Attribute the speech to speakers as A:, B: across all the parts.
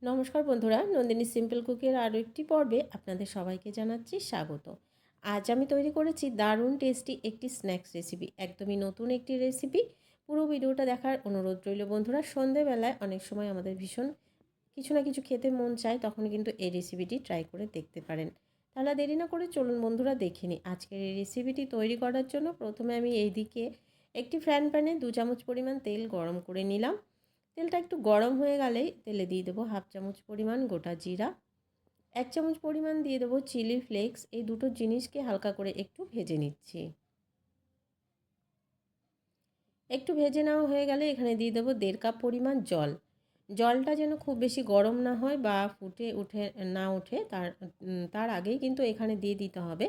A: নমস্কার বন্ধুরা, নন্দিনী সিম্পল কুকের আরও একটি পর্বে আপনাদের সবাইকে জানাচ্ছি স্বাগত। আজ আমি তৈরি করেছি দারুণ টেস্টি একটি স্ন্যাক্স রেসিপি, একদমই নতুন একটি রেসিপি। পুরো ভিডিওটা দেখার অনুরোধ রইল বন্ধুরা। সন্ধেবেলায় অনেক সময় আমাদের ভীষণ কিছু না কিছু খেতে মন চায়, তখন কিন্তু এই রেসিপিটি ট্রাই করে দেখতে পারেন। তাহলে দেরি না করে চলুন বন্ধুরা দেখে নিই আজকের এই রেসিপিটি তৈরি করার জন্য। প্রথমে আমি এইদিকে একটি ফ্রাইং প্যানে 2 চামচ পরিমাণ তেল গরম করে নিলাম। তেলটা একটু গরম হয়ে গেলেই তেলে দিয়ে দেবো 1/2 চামচ পরিমাণ গোটা জিরা, 1 চামচ পরিমাণ দিয়ে দেবো চিলি ফ্লেক্স। এই দুটো জিনিসকে হালকা করে একটু ভেজে নিচ্ছি। একটু ভেজে নেওয়া হয়ে গেলে এখানে দিয়ে দেবো 1.5 কাপ পরিমাণ জল। জলটা যেন খুব বেশি গরম না হয় বা ফুটে উঠে না ওঠে, তার আগেই কিন্তু এখানে দিয়ে দিতে হবে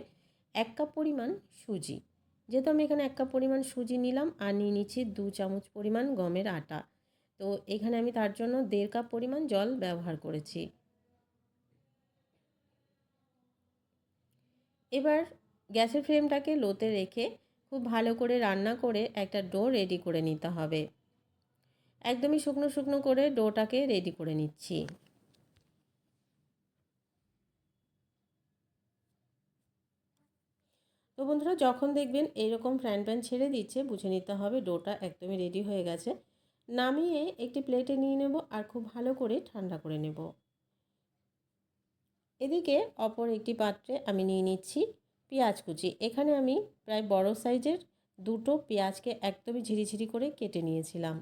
A: 1 কাপ পরিমাণ সুজি। যেহেতু আমি এখানে 1 কাপ পরিমাণ সুজি নিলাম আর নিয়ে নিচ্ছি 2 চামচ পরিমাণ গমের আটা। তো এখানে আমি তার জন্য 1.5 কাপ পরিমাণ জল ব্যবহার করেছি। এবার গ্যাসের ফ্লেমটাকে লোতে রেখে খুব ভালো করে রান্না করে একটা ডো রেডি করে নিতে হবে। একদমই শুকনো শুকনো করে ডোটাকে রেডি করে নিচ্ছি। তো বন্ধুরা, যখন দেখবেন এইরকম ফ্রাইং প্যান ছেড়ে দিচ্ছে, বুঝে নিতে হবে ডোটা একদমই রেডি হয়ে গেছে। নামিয়ে একটি প্লেটে নিয়ে নেব আর খুব ভালো করে ঠান্ডা করে নেব। এদিকে অপর একটি পাত্রে আমি নিয়ে নিচ্ছি পেঁয়াজ কুচি। এখানে আমি প্রায় বড় সাইজের দুটো পেঁয়াজকে একদমই ঝিরিঝিরি করে কেটে নিয়েছিলাম।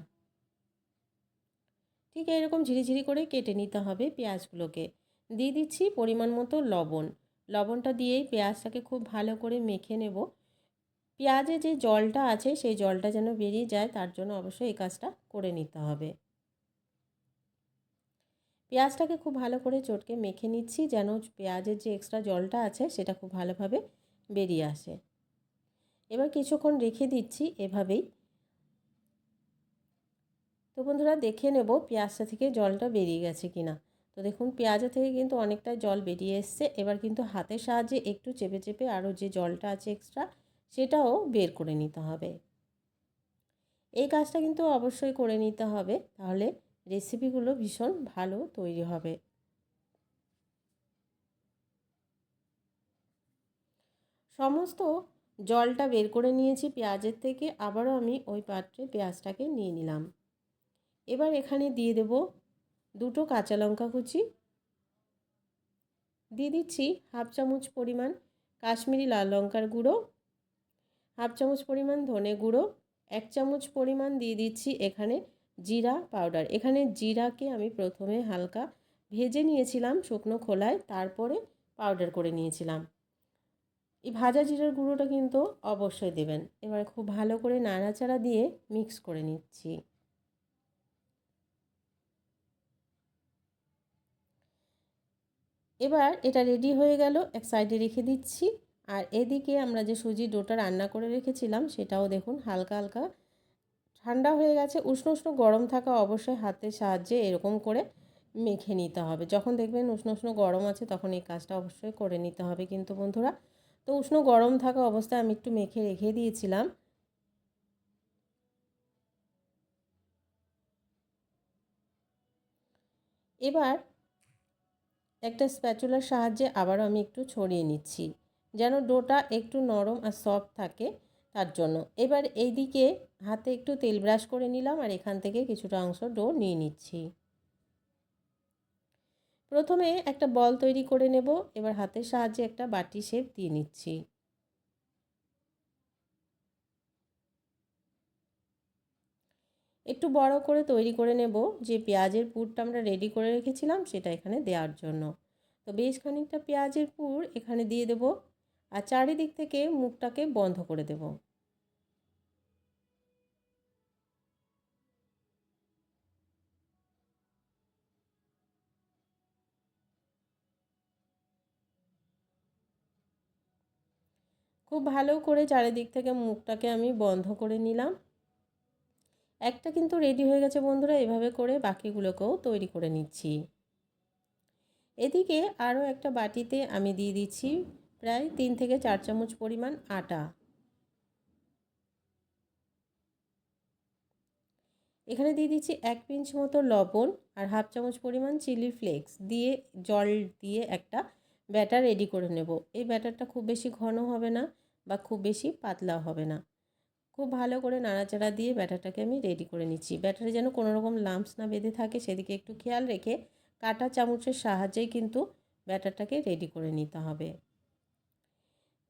A: ঠিক এরকম ঝিরিঝিরি করে কেটে নিতে হবে পেঁয়াজগুলোকে। দিয়ে দিচ্ছি পরিমাণ মতো লবণ। লবণটা দিয়েই পেঁয়াজটাকে খুব ভালো করে মেখে নেব। পেঁয়াজে যে জলটা আছে সেই জলটা যেন বেরিয়ে যায়, তার জন্য অবশ্যই এই কাজটা করে নিতে হবে। পেঁয়াজটাকে খুব ভালো করে চটকে মেখে নিচ্ছি, যেন পেঁয়াজের যে এক্সট্রা জলটা আছে সেটা খুব ভালোভাবে বেরিয়ে আসে। এবার কিছুক্ষণ রেখে দিচ্ছি এভাবেই। তো বন্ধুরা, দেখে নেব পেঁয়াজটা থেকে জলটা বেরিয়ে গেছে কিনা। তো দেখুন পেঁয়াজের থেকে কিন্তু অনেকটা জল বেরিয়ে এসছে। এবার কিন্তু হাতের সাহায্যে একটু চেপে চেপে আরও যে জলটা আছে এক্সট্রা, সেটাও বের করে নিতে হবে। এই কাজটা কিন্তু অবশ্যই করে নিতে হবে, তাহলে রেসিপিগুলো ভীষণ ভালো তৈরি হবে। সমস্ত জলটা বের করে নিয়েছি পেঁয়াজের থেকে। আবারও আমি ওই পাত্রে পেঁয়াজটাকে নিয়ে নিলাম। এবার এখানে দিয়ে দেব দুটো কাঁচা লঙ্কা কুচি, দিয়ে দিচ্ছি 1/2 চামচ পরিমাণ কাশ্মীরি লাল লঙ্কার গুঁড়ো, 1/2 চামচ পরিমাণ ধনে গুঁড়ো, 1 চামচ পরিমাণ দিয়ে দিচ্ছি এখানে জিরা পাউডার। এখানে জিরাকে আমি প্রথমে হালকা ভেজে নিয়েছিলাম শুকনো খোলায়, তারপরে পাউডার করে নিয়েছিলাম। এই ভাজা জিরার গুঁড়োটা কিন্তু অবশ্যই দেবেন। এবার খুব ভালো করে নাড়াচাড়া দিয়ে মিক্স করে নিচ্ছি। এবার এটা রেডি হয়ে গেল, এক সাইডে রেখে দিচ্ছি। আর এদিকে আমরা যে সুজির ডোটা রান্না করে রেখেছিলাম সেটাও দেখুন হালকা হালকা ঠান্ডা হয়ে গেছে। উষ্ণ উষ্ণ গরম থাকা অবশ্যই হাতের সাহায্যে এরকম করে মেখে নিতে হবে। যখন দেখবেন উষ্ণ উষ্ণ গরম আছে তখন এই কাজটা অবশ্যই করে নিতে হবে কিন্তু বন্ধুরা। তো উষ্ণ গরম থাকা অবস্থায় আমি একটু মেখে রেখে দিয়েছিলাম। এবার একটা স্প্যাচুলার সাহায্যে আবারও আমি একটু ছড়িয়ে নিচ্ছি, যেন ডোটা একটু নরম আর সফট থাকে তার জন্য। এবার এইদিকে হাতে একটু তেল ব্রাশ করে নিলাম আর এখান থেকে কিছুটা অংশ ডো নিয়ে নিচ্ছি। প্রথমে একটা বল তৈরি করে নেব। এবার হাতের সাহায্যে একটা বাটি শেপ দিয়ে নিচ্ছি। একটু বড় করে তৈরি করে নেব, যে পেঁয়াজের পুরটা আমরা রেডি করে রেখেছিলাম সেটা এখানে দেওয়ার জন্য। তো বেশ খানিকটা পেঁয়াজের পুর এখানে দিয়ে দেব আর চারিদিক থেকে মুখটাকে বন্ধ করে দেব। খুব ভালো করে চারিদিক থেকে মুখটাকে আমি বন্ধ করে নিলাম। একটা কিন্তু রেডি হয়ে গেছে বন্ধুরা। এভাবে করে বাকিগুলোকেও তৈরি করে নিচ্ছি। এদিকে আরও একটা বাটিতে আমি দিয়ে দিচ্ছি প্রায় 3 থেকে 4 চামচ পরিমাণ আটা। এখানে দিয়ে দিচ্ছি 1 পিঞ্চ মতো লবণ আর হাফ চামচ পরিমাণ চিলি ফ্লেক্স দিয়ে জল দিয়ে একটা ব্যাটার রেডি করে নেব। এই ব্যাটারটা খুব বেশি ঘন হবে না বা খুব বেশি পাতলাও হবে না। খুব ভালো করে নাড়াচাড়া দিয়ে ব্যাটারটাকে আমি রেডি করে নিচ্ছি। ব্যাটারে যেন কোনো রকম লাম্পস না বেঁধে থাকে সেদিকে একটু খেয়াল রেখে কাঁটা চামচের সাহায্যেই কিন্তু ব্যাটারটাকে রেডি করে নিতে হবে।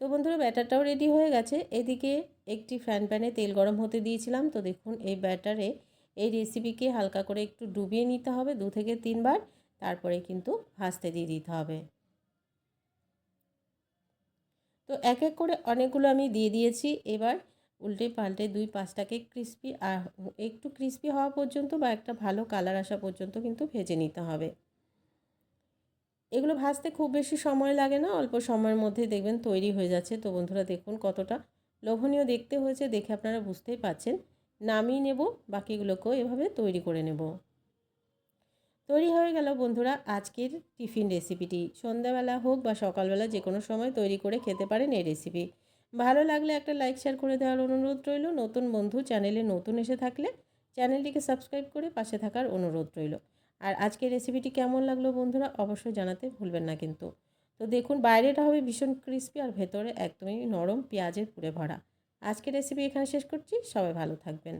A: তো বন্ধুরা ব্যাটারটাও রেডি হয়ে গেছে। এদিকে একটি ফ্রাইং প্যানে তেল গরম হতে দিয়েছিলাম। তো দেখুন এই ব্যাটারে এই রেসিপিকে হালকা করে একটু ডুবিয়ে নিতে হবে 2 থেকে 3 বার, তারপরে কিন্তু ভাজতে দিয়ে দিতে হবে। তো এক এক করে অনেকগুলো আমি দিয়ে দিয়েছি। এবার উল্টে পাল্টে 2-5টাকে ক্রিস্পি একটু ক্রিস্পি হওয়া পর্যন্ত বা একটা ভালো কালার আসা পর্যন্ত কিন্তু ভেজে নিতে হবে। এগুলো ভাজতে খুব বেশি সময় লাগে না, অল্প সময়ের মধ্যে দেখবেন তৈরি হয়ে যাচ্ছে। তো বন্ধুরা দেখুন কতটা লোভনীয় দেখতে হয়েছে, দেখে আপনারা বুঝতেই পারছেন। নামিয়ে নেব, বাকিগুলোকেও এভাবে তৈরি করে নেব। তৈরি হয়ে গেল বন্ধুরা আজকের টিফিন রেসিপিটি। সন্ধ্যাবেলা হোক বা সকালবেলা যে কোনো সময় তৈরি করে খেতে পারেন এই রেসিপি। ভালো লাগলে একটা লাইক শেয়ার করে দেওয়ার অনুরোধ রইল। নতুন বন্ধু চ্যানেলে নতুন এসে থাকলে চ্যানেলটিকে সাবস্ক্রাইব করে পাশে থাকার অনুরোধ রইল। আর আজকের রেসিপিটি কেমন লাগলো বন্ধুরা অবশ্যই জানাতে ভুলবেন না কিন্তু। তো দেখুন বাইরেটা হবে ভীষণ ক্রিস্পি আর ভেতরে একদমই নরম পেঁয়াজের পুরে ভরা। আজকের রেসিপি এখানে শেষ করছি। সবাই ভালো থাকবেন।